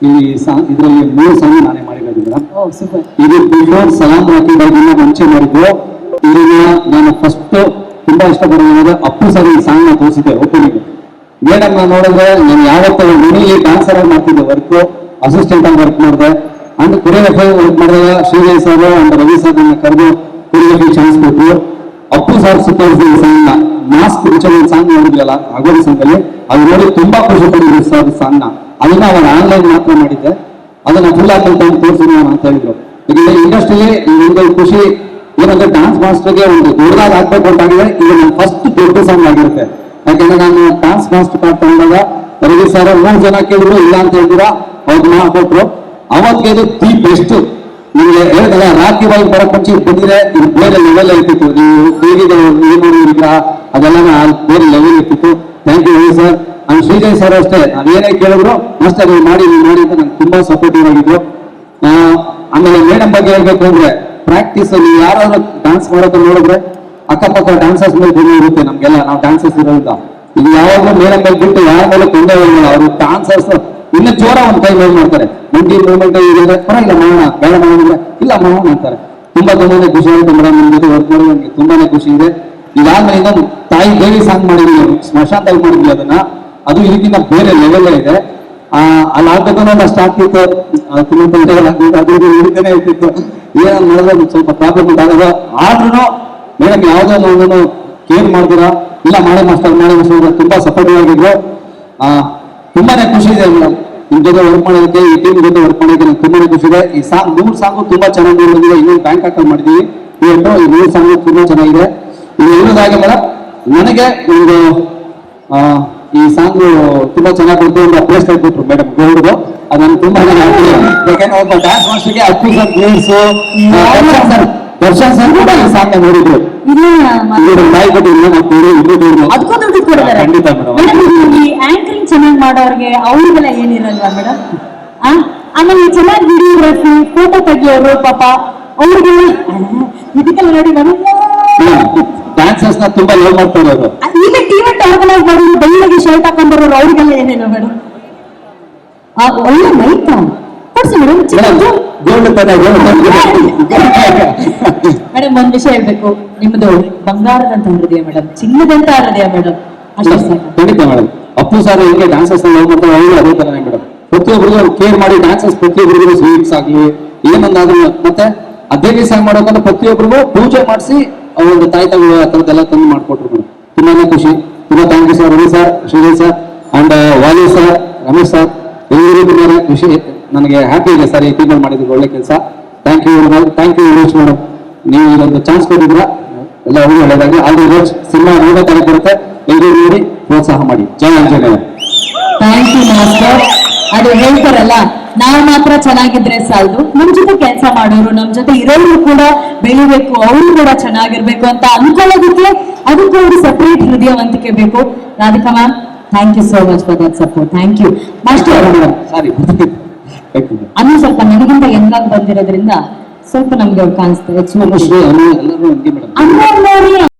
ಇಲ್ಲಿ ಇದರಲ್ಲಿ 3 ಸಾಂಗ್ ನಾನೇ ಮಾಡಿರೋದು ಮೇಡಮ್. ಇದು ಬಿಫೋರ್ ಸಲಾಂ ರಾಕಿದಾಗಿನ ಮುಂಚೆ ಮಾಡಿದ್ದು. ಇದನ್ನ ನಾನು ಫಸ್ಟ್ ತುಂಬಾ ಇಷ್ಟಪಡೋದು ಅಪ್ಪು ಸರ್ ಈ ಸಾಂಗ್ ನ ತೋರಿಸಿದ್ದೆ ಓಪನಿಂಗ್. ಮೇಡಮ್ ನಾನು ನೋಡಿದ್ರೆ ನಾನು ಯಾವತ್ತೂ ಮನೇಲಿ ಡಾನ್ಸರ್ ಆಗಿ ಮಾಡ್ತಿದ್ದೆ, ವರ್ಕ್ ಅಸಿಸ್ಟೆಂಟ್ ಆಗಿ ವರ್ಕ್ ಮಾಡಿದೆ. ಅಂಡ್ ಕೊರಿಯೋಗ್ರಫಿ ವರ್ಕ್ ಮಾಡಿದಾಗ Srijay sir and Ravi sir ನನ್ನ ಕರೆದು ಕೊರಿಯೋಗ್ರಫಿ ಚಾನ್ಸ್ ಕೊಟ್ಟರು. ಅಪ್ಪು ಸರ್ ಸುತ್ತರಿಸಿದ ಈ ಸಾಂಗ್ ನ ಮಾಸ್ಕ್ ಒಂದು ಸಾಂಗ್ ನೋಡಿದ್ರಲ್ಲ ಆಗೋಡಿ ಸಾಂಗ್ ಅಲ್ಲಿ, ಅದು ನೋಡಿ ತುಂಬಾ ಖುಷಿ ಪಡಿದ್ರು ಸರ್ ಸಾಂಗ್ ನ. ಅದನ್ನ ಅವಾಗ ಆನ್ಲೈನ್ ಮಾತ್ರ ಮಾಡಿದ್ದೆ, ಅದನ್ನ ಫುಲ್ ಆಗಿ ತೋರಿಸಿದ ಅಂತ ಹೇಳಿದ್ರು. ಈಗ ಇಂಡಸ್ಟ್ರಿಯಲ್ಲಿ ಒಂದು ಖುಷಿ ಏನಂದ್ರೆ ಡಾನ್ಸ್ ಮಾಸ್ಟರ್ಗೆ ಒಂದು ದೊಡ್ಡದಾಗಿ ಆಗ್ಬೇಕು ಅಂತಾಗಿದೆ. ಈಗ ನನ್ನ ಫಸ್ಟ್ ದೊಡ್ಡ ಸಾಂಗ್ ಆಗಿರುತ್ತೆ. ಯಾಕಂದ್ರೆ ನಾನು ಡಾನ್ಸ್ ಮಾಸ್ಟರ್ ಕಾರ್ಡ್ ತಗೊಂಡಾಗ ರವಿ ಸರ್ 3 ಜನ ಕೇಳಿದ್ರು, ಇಲ್ಲ ಅಂತ ಹೇಳಿದ್ರ ಅವ್ರು ಕೊಟ್ರು. ಅವತ್ತಿಗೆ ಇದು ದಿ ಬೆಸ್ಟ್. ನಿಮ್ಗೆ ಹೇಳಿದಲ್ಲ ರಾಕಿ ಬಾಯಿ ಬರಕ್ ಮುಂಚೆ ಬಂದಿದ್ರೆ ಇದು ಬೇರೆ ಲೆವೆಲ್ ಇರ್ತಿತ್ತು. ನೀವು ದೇವಿಗಳು ವಿಗ್ರಹ ಅದೆಲ್ಲ ಬೇರೆ ಲೆವೆಲ್ ಇರ್ತಿತ್ತು. Thank you Ravi sir. And Shrijay sir ಅಷ್ಟೇ, ನಾವೇನೇ ಕೇಳಿದ್ರು ಅಷ್ಟೇ ನೀವು ಮಾಡಿ ಅಂತ ನಂಗೆ ತುಂಬಾ ಸಪೋರ್ಟಿವ್ ಆಗಿದ್ರು. ಆಮೇಲೆ ಮೇಡಮ್ ಬಗ್ಗೆ ಹೇಳ್ಬೇಕು ಅಂದ್ರೆ ಪ್ರಾಕ್ಟೀಸ್ ನೀವು ಯಾರಾದ್ರೂ ಡಾನ್ಸ್ ಮಾಡೋದು ನೋಡಿದ್ರೆ ಅಕ್ಕಪಕ್ಕ ಡಾನ್ಸರ್ಸ್ ಮೇಲೆ ಗುಣ ಇರುತ್ತೆ ನಮ್ಗೆಲ್ಲ, ನಾವು ಡಾನ್ಸರ್ಸ್ ಇರೋದ್ರಿಂದ. ಇದು ಯಾವಾಗಲೂ ಮೇಡಮ್ ಮೇಲೆ ಬಿಟ್ಟು ಯಾರ ಮೇಲೆ ತೊಂದರೆ ಇಲ್ಲ. ಅವರು ಡಾನ್ಸರ್ಸ್ ಇನ್ನು ಜೋರ ಒಂದು ಕೈ ಮೇಲೆ ಮಾಡ್ತಾರೆ. ಮಂಡಿ ಮೂವ್ಮೆಂಟ್ ಇದೆ ಪರವಾಗಿಲ್ಲ ಮಾಡೋಣ, ಬೇಡ ಮಾಡೋಣ, ಇಲ್ಲ ಮಾಡೋಣ ಅಂತಾರೆ. ತುಂಬಾನೇ ಖುಷಿ ಆಗುತ್ತೆ ಮೇಡಮ್. ನಿಮ್ ಜೊತೆ ವರ್ಕ್ ಮಾಡೋದು ನಮ್ಗೆ ತುಂಬಾನೇ ಖುಷಿ ಇದೆ. ಇದಾದ್ಮೇಲೆ ಇನ್ನೊಂದು ತಾಯಿ ದೇವಿ ಸಾಂಗ್ ಮಾಡಿದ್ವಿ, ಸ್ಮಶಾನದಲ್ಲಿ ಮಾಡಿದ್ವಿ ಅದನ್ನ. ಅದು ಇದಕ್ಕಿಂತ ಬೇರೆ ಲೆವೆಲ್ ಇದೆ. ಅಲ್ಲಿ ಆಗ್ಬೇಕು ಅನ್ನೋದು ಅಷ್ಟು ಆಗ್ತಿತ್ತು, ಅದ್ರ ಹಿಡಿತಾನೆ ಇರ್ತಿತ್ತು. ಏನಾದ್ರು ಮಾಡಿದ್ರೆ ಸ್ವಲ್ಪ ಪ್ರಾಬ್ಲಮ್ ಉಂಟಾಗದ. ಆದ್ರೂ ಮೇಡಮ್ ಯಾವುದೋ ಒಂದು ಕೇರ್ ಮಾಡ್ತೀರಾ, ಇಲ್ಲ ಮಾಡೇ ಮಾಸ್ಟರ್ ತುಂಬಾ ಸಪೋರ್ಟಿವ್ ಆಗಿದ್ರು. ತುಂಬಾನೇ ಖುಷಿ ಇದೆ ಮೇಡಮ್ ನಿಮ್ ಜೊತೆ ವರ್ಕ್ ಮಾಡೋದಕ್ಕೆ, ಈ ಟೀಮ್ ಜೊತೆ ವರ್ಕ್ ಮಾಡೋದಕ್ಕೆ ನಂಗೆ ತುಂಬಾನೇ ಖುಷಿ ಇದೆ. ಈ ಸಾಂಗ್ 3 ಸಾಂಗು ತುಂಬಾ ಚೆನ್ನಾಗಿ ಬಂದಿದೆ. ಇನ್ನೊಂದು ಬ್ಯಾಂಕ್ ಅಕೌಂಟ್ ಮಾಡಿದೀವಿ ಇವತ್ತು. ಈ 3 ಸಾಂಗು ತುಂಬಾ ಚೆನ್ನಾಗಿದೆ. ಇದು ಹೇಳೋದಾಗೆ ಮೇಡಮ್ ನನಗೆ ಒಂದು ಈ ಸಾಂಗ್ ತುಂಬಾ ಚೆನ್ನಾಗಿ ಬಂತು ಒಂದು ಅಪ್ರೇಸ್ ಕೊಟ್ರು ಮೇಡಮ್ ಗೌಡ್ರು. ಅದು ನನ್ಗೆ ತುಂಬಾ ಯಾಕಂದ್ರೆ ಒಬ್ಬ ಡ್ಯಾನ್ಸ್ ಮಾಸ್ಟರ್ಗೆ Appu sir place Darshan sir ಕೂಡ ಈ ಸಾಂಗ್ ನೋಡಿದ್ರು. ಬಾಯಿ ಕೊಟ್ಟು ಖಂಡಿತ ಮೇಡಮ್. ಈ ಆಂಕರಿಂಗ್ ಚೆನ್ನಾಗಿ ಮಾಡೋರಿಗೆ ಅವ್ರಿಗೆಲ್ಲ ಏನಿರಲ್ವಾ ಮೇಡಮ್? ಆಮೇಲೆ ಚೆನ್ನಾಗಿ ವಿಡಿಯೋಗ್ರಫಿ ಫೋಟೋ ತೆಗಿಯೋರು ಪಾಪ ಅವ್ರಿಗೆಲ್ಲ ಇದಕ್ಕೆಲ್ಲ ನೋಡಿ ಡ್ಯಾನ್ಸರ್ಸ್ ನ ತುಂಬಾ ಲವ್ ಮಾಡ್ತಾರೆ ಅವರು. ಈಗ ಈವೆಂಟ್ ಆರ್ಗನೈಸ್ ಮಾಡಿ ಬೆಳ್ಳಗೆ ಶರ್ಟ್ ಹಾಕೊಂಡ್ಬರೋರು ಅವ್ರಿಗೆಲ್ಲ ಏನೇನು ಮೇಡಮ್? ಒಳ್ಳೆ ಮೈಕ್ ಕೊಡ್ಸಿ ಮೇಡಮ್. ಮೇಡಮ್ ಒಂದ್ ವಿಷಯ ಹೇಳ್ಬೇಕು, ನಿಮ್ದು ಬಂಗಾರದಂತ ಹೃದಯ ಮೇಡಮ್, ಚಿನ್ನದಂತ ಹೃದಯ ಮೇಡಮ್. ಖಂಡಿತ ಮೇಡಮ್. ಅಪ್ಪು ಸರ್ ಹೆಂಗೆ ಡಾನ್ಸರ್ಸ್ ಲವ್ ಮಾಡ್ತಾರೆ ಅವರು ಅದೇ ತರನೇ ಮೇಡಮ್. ಪ್ರತಿಯೊಬ್ಬರಿಗೂ ಕೇರ್ ಮಾಡಿ ಡಾನ್ಸರ್ಸ್ ಪ್ರತಿಯೊಬ್ಬರಿಗೂ ಸ್ವೀಟ್ಸ್ ಆಗ್ಲಿ ಏನೊಂದಾದ್ರು, ಮತ್ತೆ ಅದೇ ಸಾಂಗ್ ಮಾಡೋಕಂದ್ರೆ ಪ್ರತಿಯೊಬ್ಬರಿಗೂ ಪೂಜೆ ಮಾಡಿಸಿ ಒಂದು ತಾಯಿ ತಗೋ ಆ ಥರದ್ದೆಲ್ಲ ತಂದು ಮಾಡ್ಕೊಟ್ರು ಮೇಡಮ್. ತುಂಬಾನೇ ಖುಷಿ. ತುಂಬಾ thank you sir, Ravi sir, Shrijay sir and Wali sir, Ramesh sir, ಎಲ್ಲರಿಗೂ ತುಂಬಾನೇ ಖುಷಿ. ನನಗೆ ಹ್ಯಾಪಿ ಇದೆ ಸರ್ ಈ ಟೀಮ್ ಮಾಡಿದ್ರು ಒಳ್ಳೆ ಕೆಲಸ. Thank you Roach madam. ನೀವು ಇದೊಂದು ಚಾನ್ಸ್ ಕೊಟ್ಟಿದ್ರ ಎಲ್ಲ ಅವ್ರಿಗೆ ಒಳ್ಳೆದಾಗಿ. ಆಲ್ರೆಡಿ ರೋಚ್ ಸಿನಿಮಾ 9ನೇ ತಾರೀಕು ಬರುತ್ತೆ, ಎಲ್ಲರೂ ನೋಡಿ ಪ್ರೋತ್ಸಾಹ ಮಾಡಿ. ಜಯ ಆಂಜನೇಯ. Thank you master. ಅದು ಹೇಳ್ತಾರಲ್ಲ, ನಾವು ಮಾತ್ರ ಚೆನ್ನಾಗಿದ್ರೆ ಸಾಲದು, ನಮ್ ಜೊತೆ ಕೆಲಸ ಮಾಡೋರು, ನಮ್ ಜೊತೆ ಇರೋರು ಕೂಡ ಬೆಳಿಬೇಕು, ಅವರು ಕೂಡ ಚೆನ್ನಾಗಿರ್ಬೇಕು ಅಂತ ಅನ್ಕೊಳ್ಳೋದಕ್ಕೆ ಅದಕ್ಕೂ ಒಂದು ಸಪರೇಟ್ ಹೃದಯವಂತಿಕೆ ಬೇಕು. Radhika ma'am, thank you so much for that support. Thank you master. Sari ಅನ್ನು ಸ್ವಲ್ಪ ನನಗಿಂತ ಹೆಂಗಾಗಿ ಬಂದಿರೋದ್ರಿಂದ ಸ್ವಲ್ಪ ನಮ್ಗೆ ಅವ್ರು ಕಾಣಿಸ್ತಾರೆ. ಎಲ್ಲರೂ